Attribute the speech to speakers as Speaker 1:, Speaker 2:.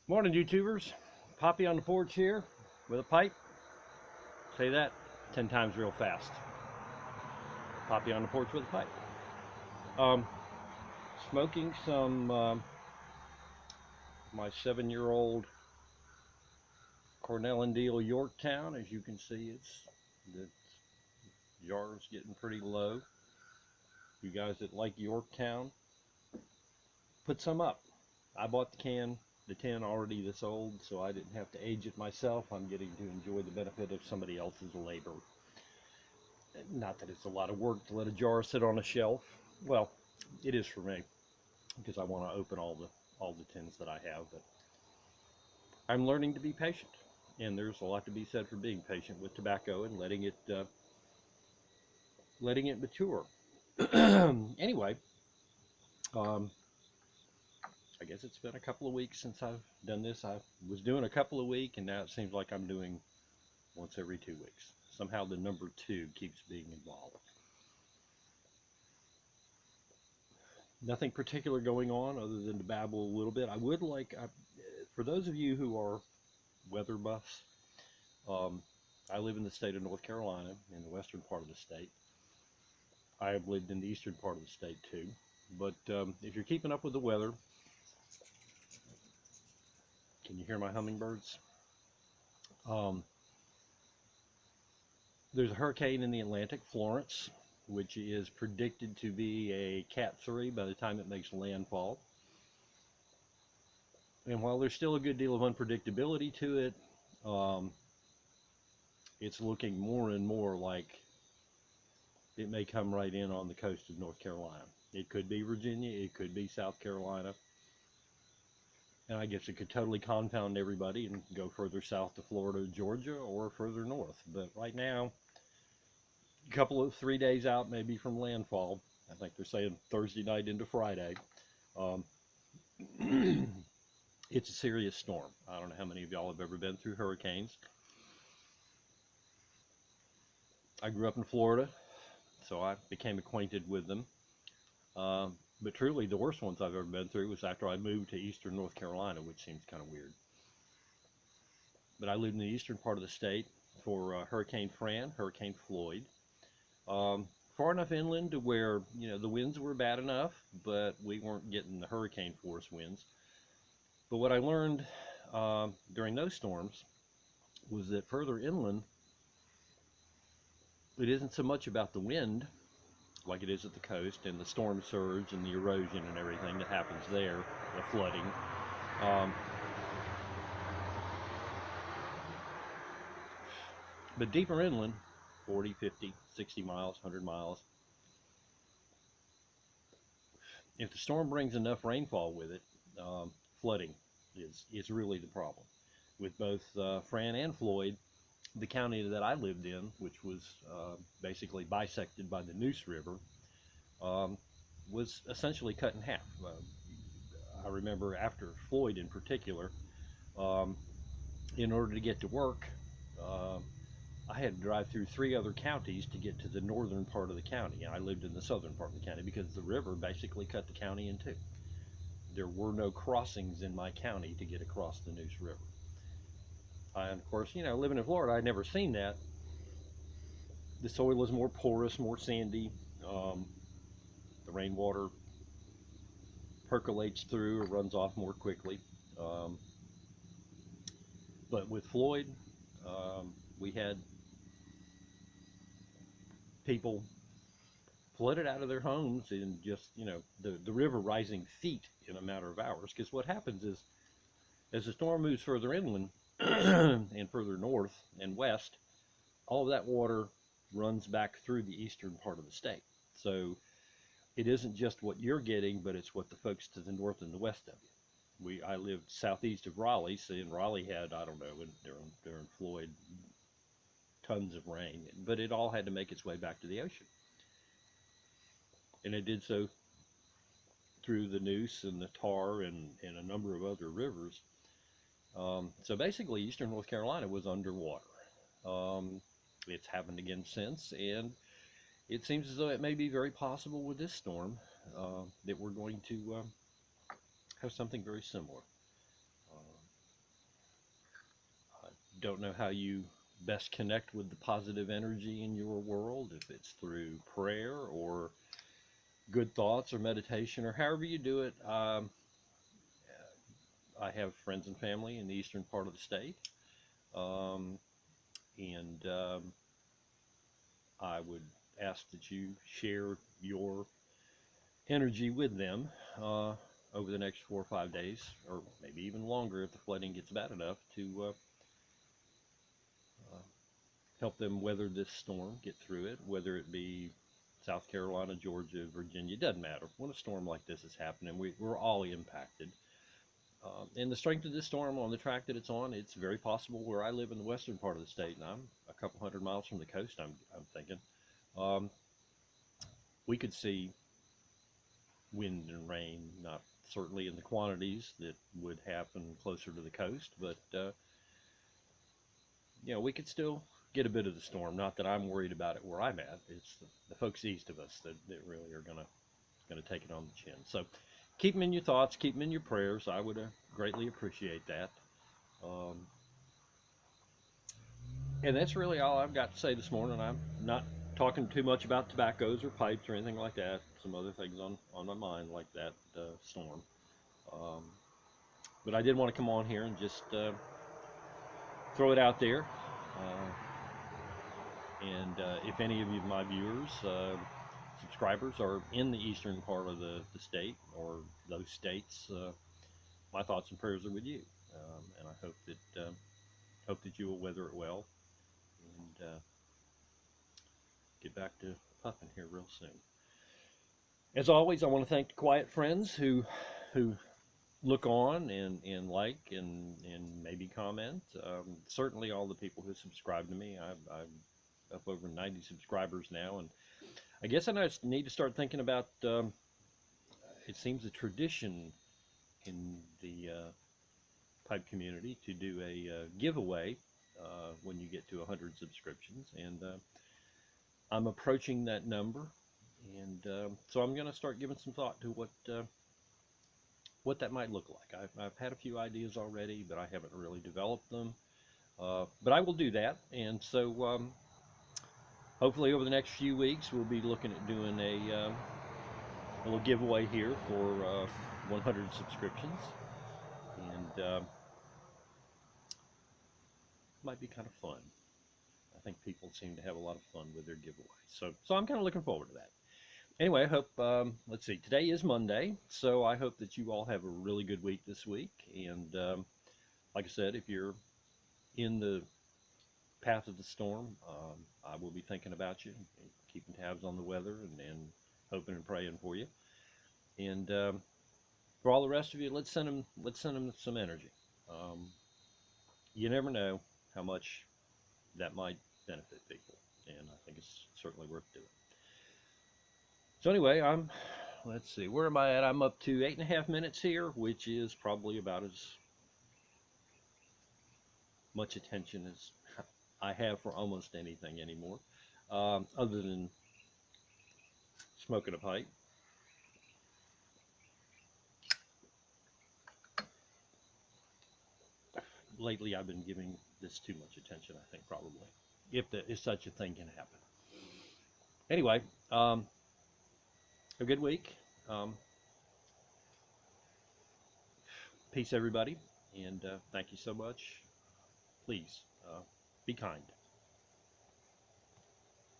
Speaker 1: Morning, YouTubers. Poppy on the porch here with a pipe. Say that 10 times real fast. Poppy on the porch with a pipe. Um, Smoking some my 7-year-old Cornell and Deal Yorktown. As you can see, the jar's getting pretty low. You guys that like Yorktown, put some up. I bought the tin already this old, so I didn't have to age it myself. I'm getting to enjoy the benefit of somebody else's labor. Not that it's a lot of work to let a jar sit on a shelf. Well, it is for me because I want to open all the tins that I have. But I'm learning to be patient, and there's a lot to be said for being patient with tobacco and letting it mature. Anyway, I guess it's been a couple of weeks since I've done this. I was doing a couple a week, and now it seems like I'm doing once every 2 weeks. Somehow the number 2 keeps being involved. Nothing particular going on other than to babble a little bit. I would like, for those of you who are weather buffs, I live in the state of North Carolina, in the western part of the state. I have lived in the eastern part of the state too. But if you're keeping up with the weather, can you hear my hummingbirds? There's a hurricane in the Atlantic, Florence, which is predicted to be a Cat 3 by the time it makes landfall. And while there's still a good deal of unpredictability to it, it's looking more and more like it may come right in on the coast of North Carolina. It could be Virginia, it could be South Carolina. And I guess it could totally confound everybody and go further south to Florida, Georgia, or further north. But right now, a couple of 3 days out maybe from landfall. I think they're saying Thursday night into Friday. It's a serious storm. I don't know how many of y'all have ever been through hurricanes. I grew up in Florida, so I became acquainted with them. But truly, the worst ones I've ever been through was after I moved to eastern North Carolina, which seems kind of weird. But I lived in the eastern part of the state for Hurricane Fran, Hurricane Floyd. Far enough inland to where, the winds were bad enough, but we weren't getting the hurricane force winds. But what I learned during those storms was that further inland, it isn't so much about the wind like it is at the coast and the storm surge and the erosion and everything that happens there, the flooding. But deeper inland, 40, 50, 60 miles, 100 miles, if the storm brings enough rainfall with it, flooding is really the problem. With both Fran and Floyd, the county that I lived in, which was basically bisected by the Neuse River, was essentially cut in half. I remember after Floyd in particular, in order to get to work, I had to drive through 3 other counties to get to the northern part of the county. And I lived in the southern part of the county because the river basically cut the county in 2. There were no crossings in my county to get across the Neuse River. And of course, living in Florida, I'd never seen that. The soil is more porous, more sandy. The rainwater percolates through or runs off more quickly. But with Floyd, we had people flooded out of their homes in just, the river rising feet in a matter of hours. Because what happens is, as the storm moves further inland and further north and west, all of that water runs back through the eastern part of the state. So it isn't just what you're getting, but it's what the folks to the north and the west of you. I lived southeast of Raleigh, so in Raleigh had, I don't know, during Floyd, tons of rain, but it all had to make its way back to the ocean. And it did so through the Neuse and the Tar and a number of other rivers. So basically, eastern North Carolina was underwater. It's happened again since, and it seems as though it may be very possible with this storm that we're going to have something very similar. don't know how you best connect with the positive energy in your world, if it's through prayer or good thoughts or meditation or however you do it. I have friends and family in the eastern part of the state, um, and I would ask that you share your energy with them over the next 4 or 5 days, or maybe even longer if the flooding gets bad enough, to uh, help them weather this storm, get through it, whether it be South Carolina, Georgia, Virginia, it doesn't matter. When a storm like this is happening, we're all impacted. And the strength of this storm on the track that it's on, it's very possible where I live in the western part of the state, and I'm a couple hundred miles from the coast, I'm thinking, um, we could see wind and rain, not certainly in the quantities that would happen closer to the coast, but we could still get a bit of the storm. Not that I'm worried about it where I'm at. It's the folks east of us that really are gonna take it on the chin. So keep them in your thoughts, keep them in your prayers. I would greatly appreciate that. Um, and that's really all I've got to say this morning. I'm not talking too much about tobaccos or pipes or anything like that. Some other things on my mind like that storm. Um, but I did want to come on here and just throw it out there. And if any of you, my viewers, subscribers, are in the eastern part of the state or those states, my thoughts and prayers are with you. And I hope that you will weather it well and get back to puffing here real soon. As always, I want to thank the quiet friends who look on and like and maybe comment. Certainly all the people who subscribe to me. I'm up over 90 subscribers now, and I guess I need to start thinking about. It seems a tradition in the pipe community to do a giveaway when you get to 100 subscriptions, and I'm approaching that number, and so I'm going to start giving some thought to what that might look like. I've had a few ideas already, but I haven't really developed them. But I will do that, and so hopefully over the next few weeks we'll be looking at doing a little giveaway here for 100 subscriptions, and might be kind of fun. I think people seem to have a lot of fun with their giveaways, so I'm kind of looking forward to that. Anyway, I hope, let's see, today is Monday, so I hope that you all have a really good week this week. And like I said, if you're in the path of the storm, I will be thinking about you, and keeping tabs on the weather, and hoping and praying for you. And for all the rest of you, let's send them some energy. You never know how much that might benefit people, and I think it's certainly worth doing. So anyway, let's see, where am I at? I'm up to 8.5 minutes here, which is probably about as much attention as I have for almost anything anymore, other than smoking a pipe. Lately, I've been giving this too much attention, I think, probably, if such a thing can happen. Anyway, a good week. Peace, everybody, and thank you so much. Please be kind.